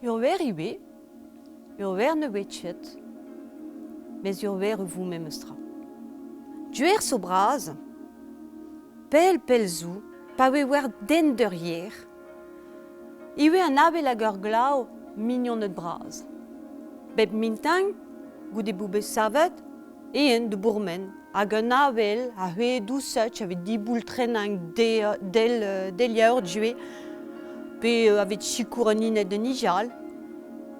Jo ver ibe, jo ver ne wetchet, mais jo ver vous memestra. Duer so braz, pel zou, pa we wer den derrière. Iwe an avel a geur glau, mignon net braz. Bep mintang, goude boube savet, de bourmen, hag un avel a hue doucet, avet diboul trenang del yaourt due, pe avet chikour an inet de nijal,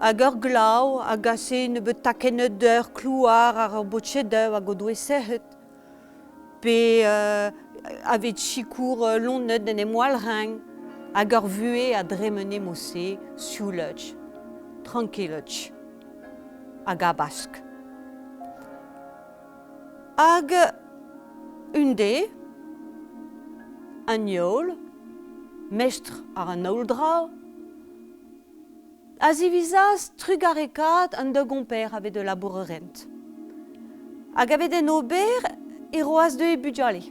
hag ur glau, hag ase ne bet takenet d'ur klouar ar botchet d'eu hag o doe sehet, pe avet chikour lonnet den emoal rang, hag ur vue a dremene mosse, sioulech, tranquillech, hag a bask. Hag an yol, mestre ar an aol drao, a zivizaz trugarekat an de gomper avet de labourerent. Hag avet en ober e roaz de e budjale.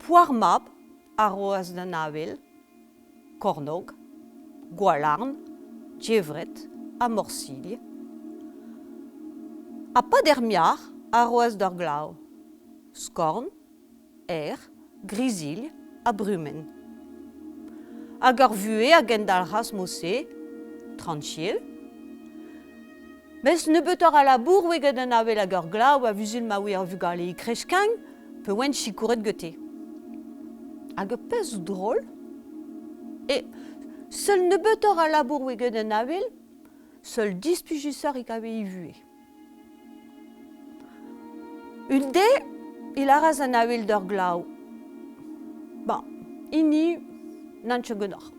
Poar mab a roaz d'an avel, kornog, gwalarn, djevret, a morsilh. A pa dermiar a roaz d'ur glau, skorn, grisil a brumen. Hag ur vue a gendalras mosse, tranchil. Bez ne beut ur a labour weget an avel hag ur glau a vuzul ma oe ar vugale I kreskang, pe oant chikouret gete. Hag pez ou drôle, e seul ne beut ur a labour weget an avel, seul dispujusar I kave I vue. Un de, il a raz an avel d'ur glau. Ini, n'an tchegenor.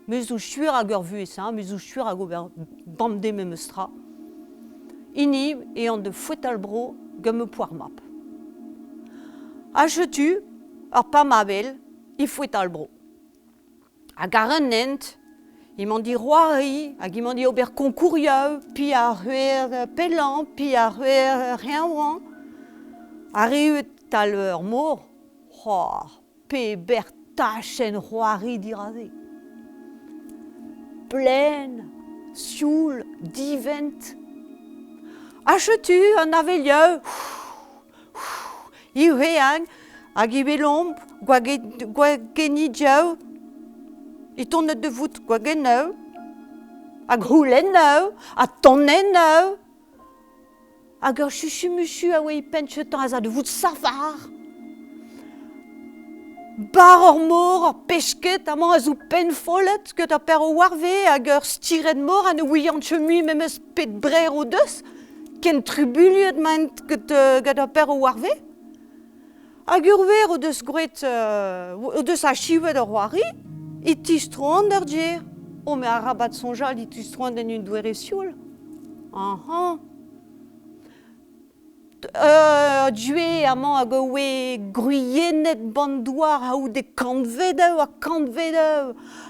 Meus ou chuer hag ur vue ça, meus ou chuer hag ober bamde memestra. Ini, e an de fouetal bro, gem poar map. A chetu, ur pa mabel, I fouetal bro. Hag ar an nent, I m'en di roari, hag I m'en di ober konkouriau, pi a ruer pelan, pi a ruer rien oan. A reuet tal ur mor, pe ber tachen roari diraze. Plen, sioul, divent. A chetu an avelieu, I heang, hag I velomp, gwageni djau, I tonnet de vout gwageneu, hag rouleneu, a tonneneu, hag ur chuchu-muchu a oe I penchetan a za de vout safar. Bar ur mor, ur pechket, amañ a zo pen follet, ket ur per o warve, hag ur stiret mor an o ouiant chemu memes pet brer o deus, ken trubuliet maint ket ur per o warve. Hag ur ver o deus gret, o deus a chivet ur wari, I tistro an d'ar djer. O me a rabat son jal, I tistro an den un douere sioul. Due amañ hag oe gruyennet bandouar a ou de kantvedeu,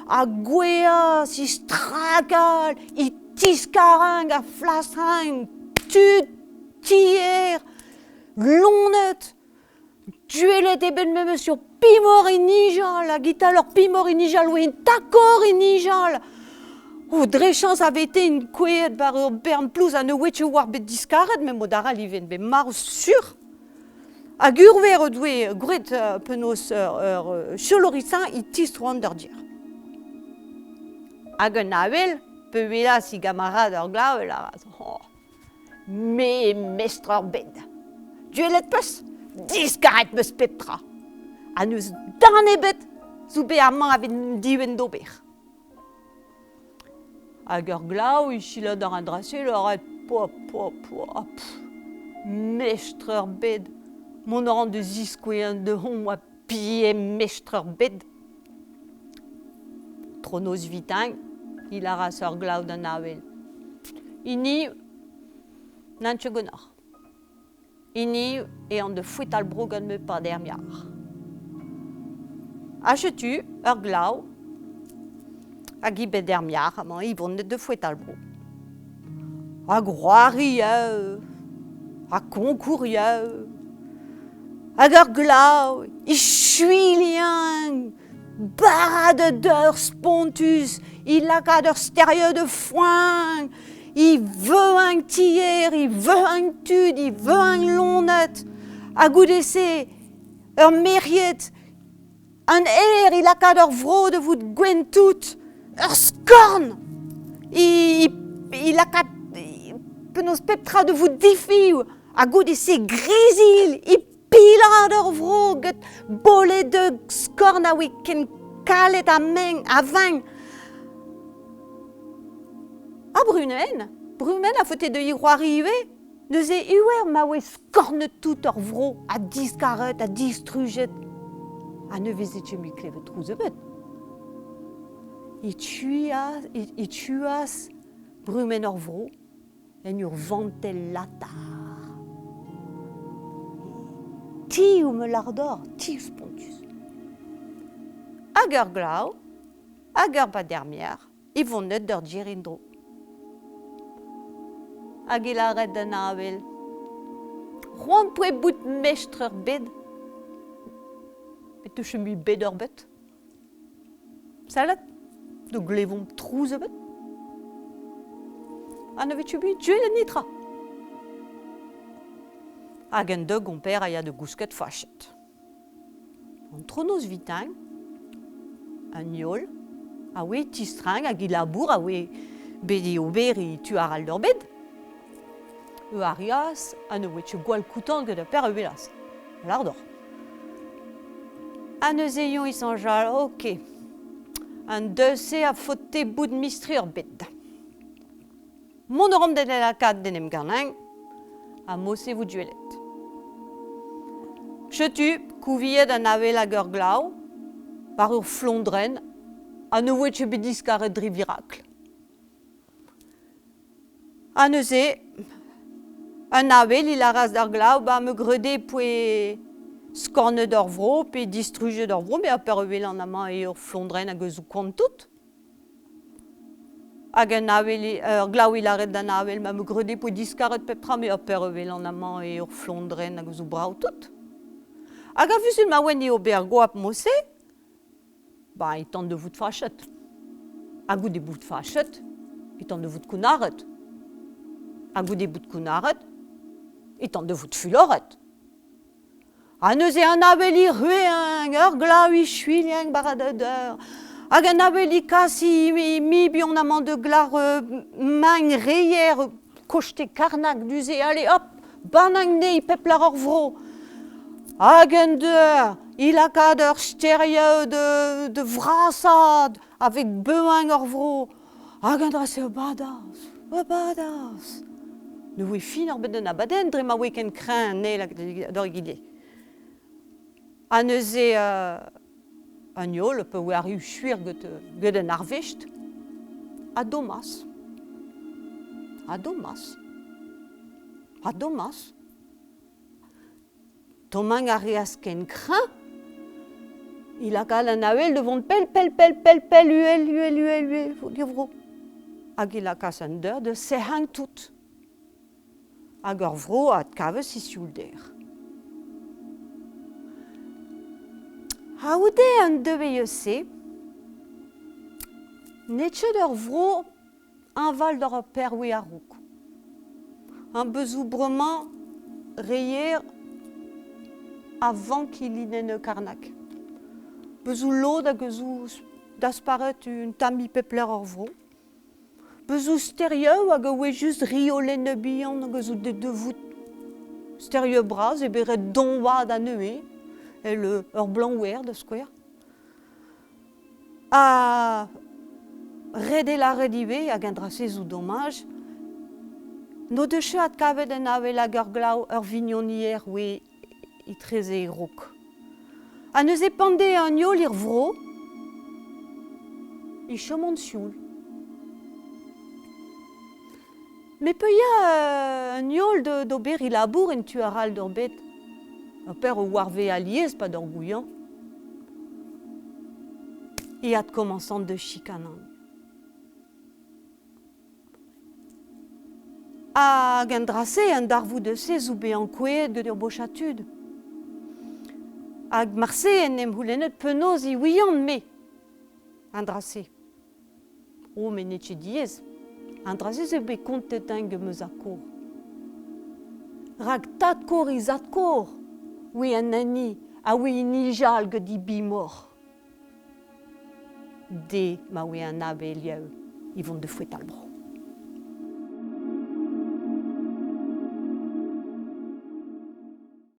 a gweas, I strakal, I tiskarang, a flasrang, tud, tier, lonnet, duelet eben memes sur pimor I nijal, hag ital ur pimor I nijal oe en takor I nijal. O drechans a vete in kouet bar ur bern plouz an wetche war bet diskaret, men mod aral I ven bet mar sur. Hag ur ver o doe gret penaos ur cholorisan I tistro an d'ar dir. Hag un avel, pe velas I gamarad ur glau, el araz. Me mestre ur bed. Duelet peus, diskaret meus petra. Han eus dan ebet, zo be amañ a vet diwen d'ober. Hag ur glau, I chilad ar an drasel, mestre ur bed. Mon ur an de ziskoueñ de hon a pie mestre ur bed. Tronoz vitang, il a ras ur glau d'an avel. Ini, n'an tchegonor. Ini, e an de fouetal bro gant me pa dermiar. A chetu, ur glau, hag I bet dermiar, amañ I vonnet de fouetal bro. Hag roarieu, hag konkourieu, hag ur glau, I chuilien, barade d'ur spontus, il a qu'à de stérieux de foin, il veut un tiers, il veut un tud, il veut un lonnet, à goût d'essai, un mériette, un air, il a qu'à de vro de vous gwen tout, un scorn, il a qu'à peut nos peptra de vous défi, à goût d'essai grisil, il pila de vro, get bolé de scorn à week-end, calet à main, à vin. Ah, Brumen a fauté de y arriver. Nous est uer ma we scorne tout or vro, à discaret, à distruget. À ne visite mi cleve trouzebet. I tuas Brumen or vro, en ur vantel latar. Ti ou me lardor, ti spontus. Ager glau, ager badermière, ils vont net d'or dirindro. Hag il arrête de navel. Roan poe bout mestre bed. Et tu chemi bed ur bet. Salat, de glevon trouze bet. An avait tu bu, tu es le nitra. Hag en deug on père aya de gousket fachet. En tronos vitin, un yol, a we tistrang, hag il labour, a we bedi oberi tu aral d'ur bed. Arias, an eus gwal koutan que de père uvelas. Lardor. An eus eion I sanjal, ok. An deuse a fote bout mistri ur bed. Mon orom de la kat denem ganin, a mosse vous duelet. Chetu, kouviet an avel a gur glau, par ur flondren, an eus bedis karet driviracle. An eus un avel, il a ras d'ar glau, ba me grede poe scorne d'or vro, pe distruge d'or vro, mais a pervel an ama e ur flondren a geus kont tout. Hag un avel, glau il arret d'an avel, ma me grede poe diskaret peptra, mais a pervel an ama e ur flondren a geus brau tout. Hag a vus un mawen e ober goap mosse, ba il tente de vous fachet. A gout de bout fachet, il tente de vous kounaret. A gout de bout kounaret, il tente de vous fuloret. A neus e an abeli rueang, ur glau I chuiliang baradadeur. Hag an abeli kasi mi bion amant de glar main reier kochte karnak duze, allez hop, banang ne I peplar ur vro. Hag an deur, il a kad ur sterieux de vrasad, avec beuing ur vro. Hag an dra se badas. Ne voe fin ar beden a baden, dre ma weken kren ne d'or gide. An eus e an yol, pe oe ar hu chuir gant an arvecht, a domas. Tomang a reas ken kren, il a kal an avel devant pel, uel, faut dire vro. Hag il a kas an deur de sehang tout. Hag ur vro a kavez I sioulder. Ha oude an deveiese, netchet ur vro an val d'ur perwe a rouk. Un bezou bremañ reier avant qu'il inen karnak. Bezou lod a gezou dasparet un tami pepler ur vro. Bezou stérieux hag oe just riolen ne bihan hag zo de vout stérieux bras e beret donwad an eue et le ur blanc ouer de square. A rede la redive hag an drase zo dommage. No de chat kavet en avel hag ur glau ur vignonier oe I treze e rouk. A neus e pande an yol ir vro, I chomant sioul. Mais peut y a un yol d'ober il labour en tu aral d'ur bet. Un père au warvé alliés, pas d'orgouillant. Et a de commençant de chicanan. A gendrase un darvou de ses ou be en kouet de dur bochatude. Hag marse en em houlenet penaos I ouian me. Andrase. O menece diez, andrazes ebe contetang meus a kor. Rag tat kor izat kor, oui an nani, a oui inijal gant di bimor. De ma oui an abe eliaou, ils vont de fouet al bro.